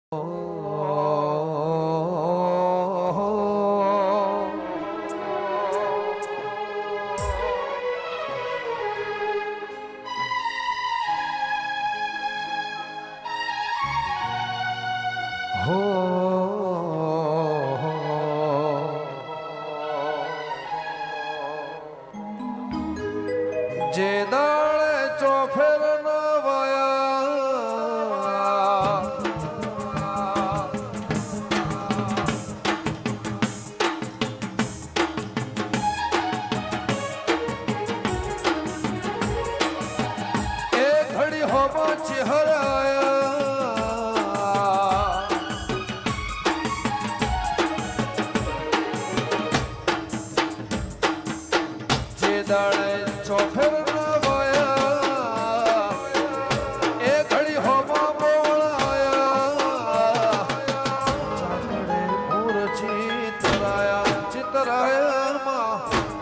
જે દાળે ચોફેર ન વયા એ ઘડી હોમાં ચહેરાયા જે દાળે ચોફેર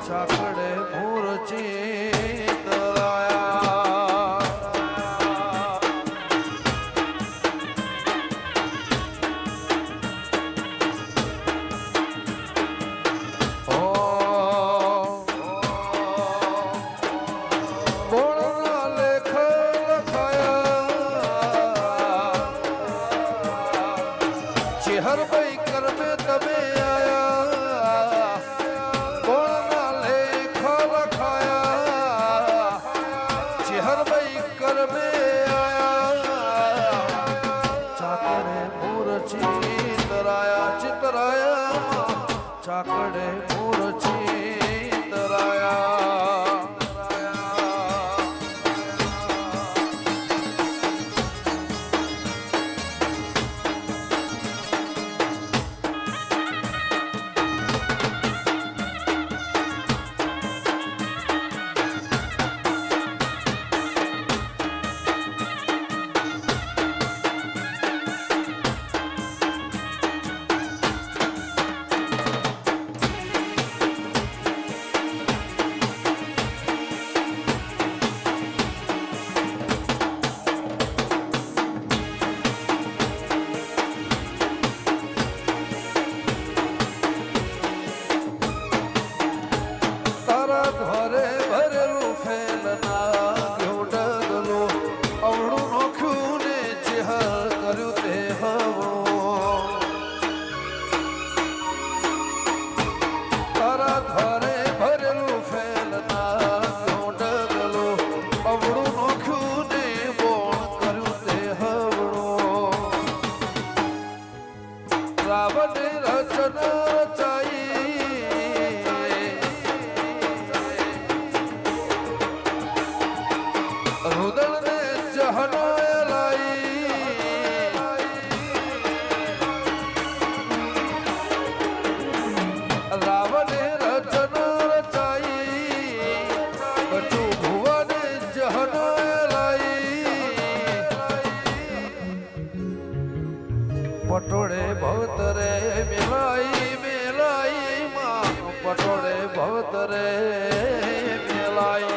ચાકડે મૂર્છિત ચેહર ભાઈ કરમે તમે આયા કોણના લેખ લખાયા ચેહર ભાઈ કરમે આયા ચાકડે મૂર્છિત રાયા ચિતરાયા ચાકડે મૂર્છિત રાયા ઘરે ભરેલું ફેલના ગયો ડગલો અવળું નોખ્યું ને ચેહર કર્યું તે હવો તારા ઘરે ભરેલું ફેલના ગયો ડગલો અવળું નોખ્યું ને બોણ કર્યું તે હવળો રાવણે રચના રચાઈ રુદળને જહનાય લાઈ રાવણે રચના રચાઈ કચું ભુવને જહનાય લાઈ પટોળે ભવતરે મેલાઈ મેલાઈ માં પટોળે ભવતરે મેલાઈ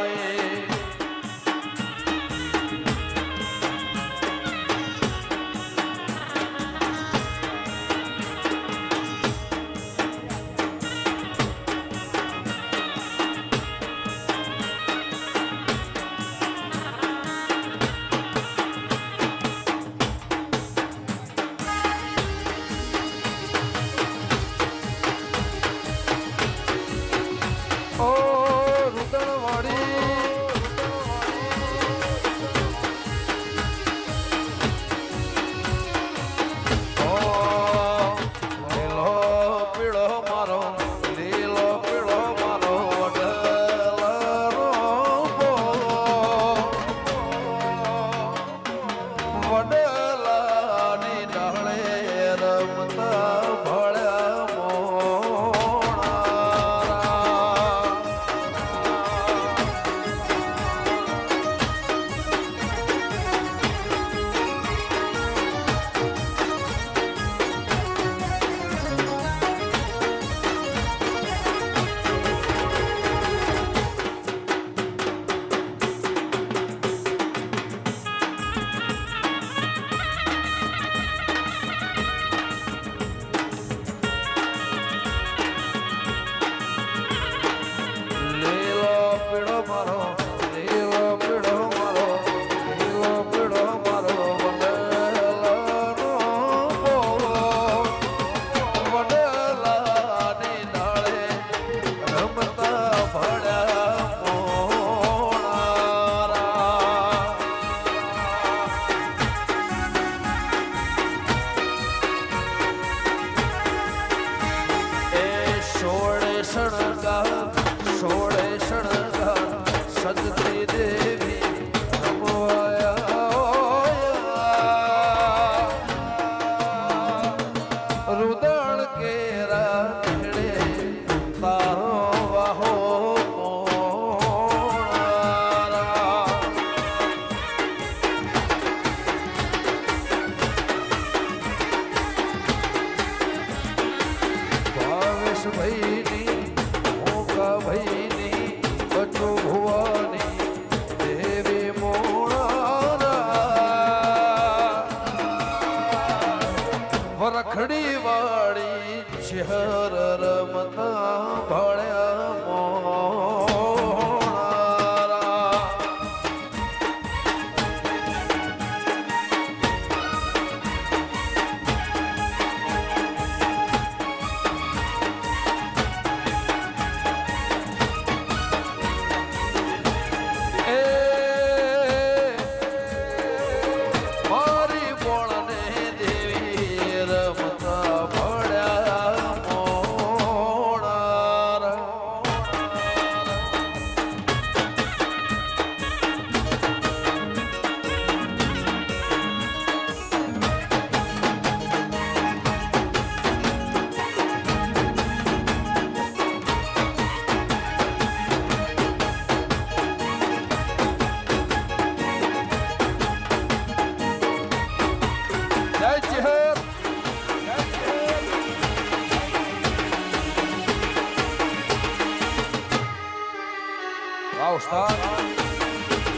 રખડી વાળી શહેર રમતા ભળ્યા મોણારા મારી બોળને દેવી રમતા ભળ્યા મોણારા જય ચહેર Austan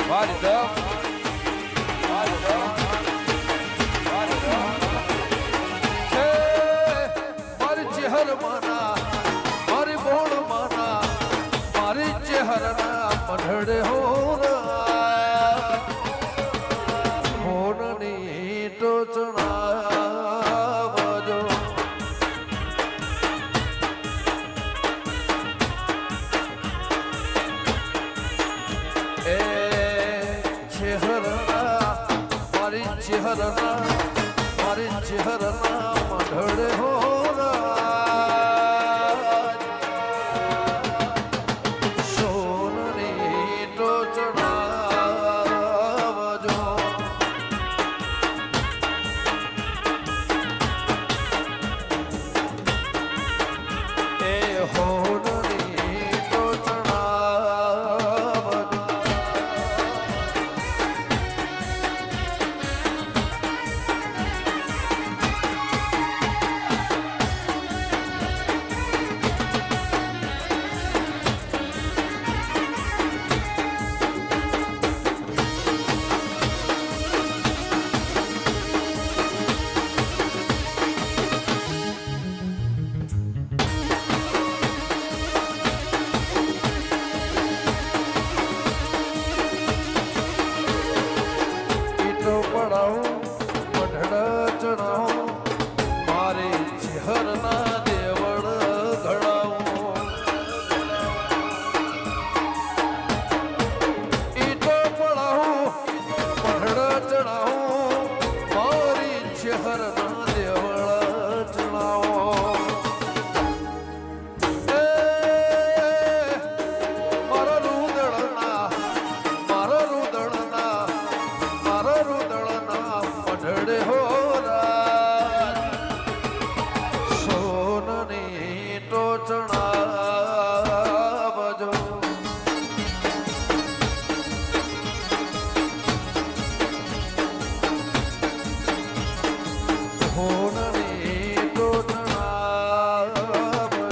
Validão મારી ચહેર માના મારી બોળ માના મારી ચહેરના પઢડે હોરની ટોચણા બજો એ ચહેરના મારી ચહેરના મઢડે સોનની ટોચણા બજો એ હોરની ટોચણા બજો ઈટો પડાવું મઢડા ચડાવું મારે ચહેરના દેવળ ઘડાવું ઈટો પડાવું મઢડા ચડાવું મારી ચહેરના દેવળ ચડાવું મારા રુદળના મઢડે હોરા સોનની ટોચણા બજો હોનની ટોચણા બજો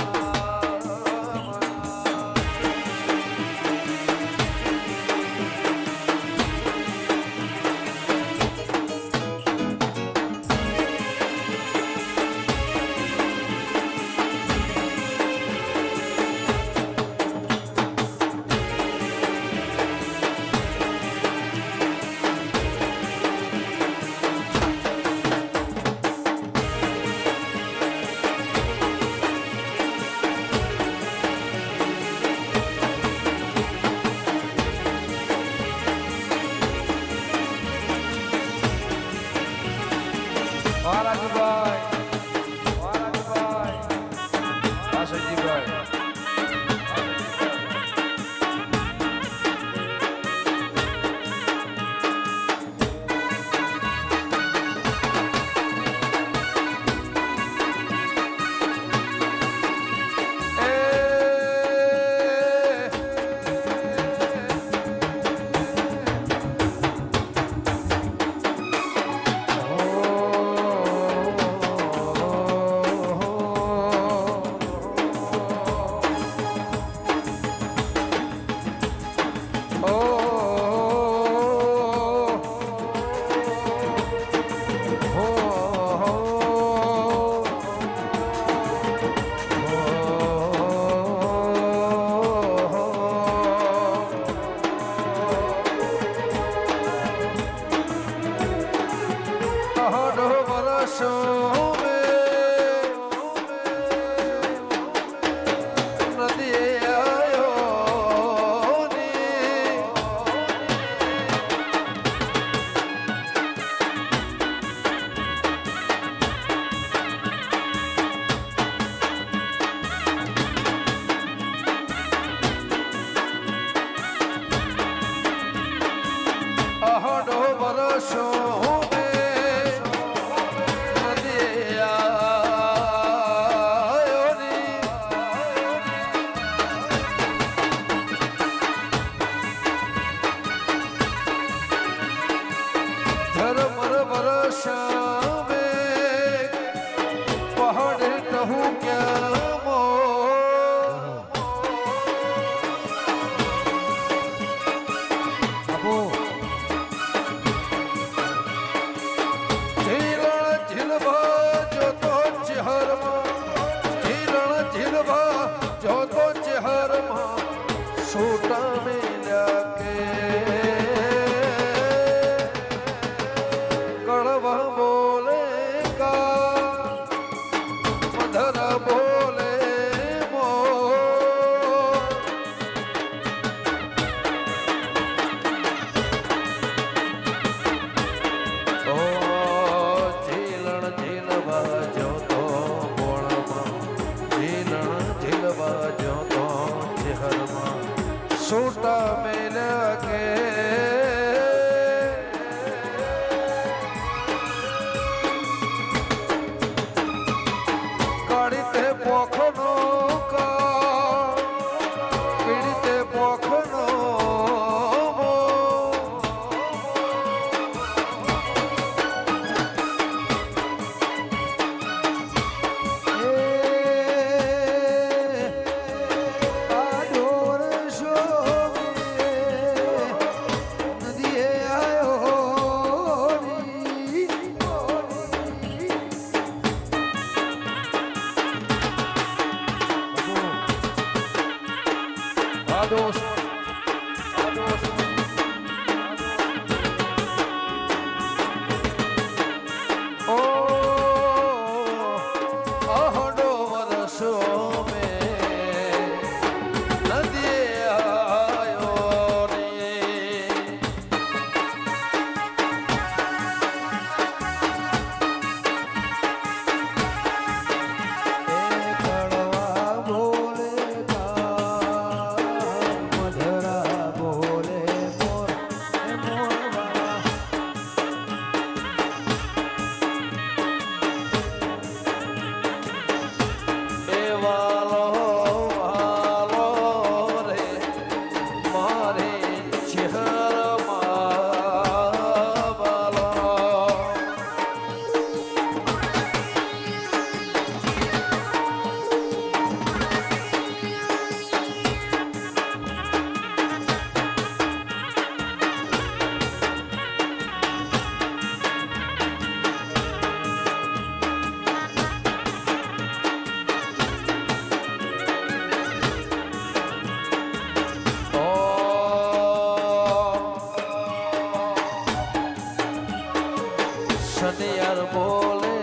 વર્ષો નદી આયો ની અહડો વર્ષો છોટા મેલ્યા કે કડવા બોલે કા મધર બોલે મો ઝીલણ ઝીલવા જોતો ગોળમાં ઝીલણ ઝીલવા જોતો ચહેરમાં છોટા મેલ્યા કે કાઢીતે પોખનો કા પીડીતે પોખનો Ados. અહડો વર્ષો નદી આયો રે કડવા બોલે શનિયાર બોલે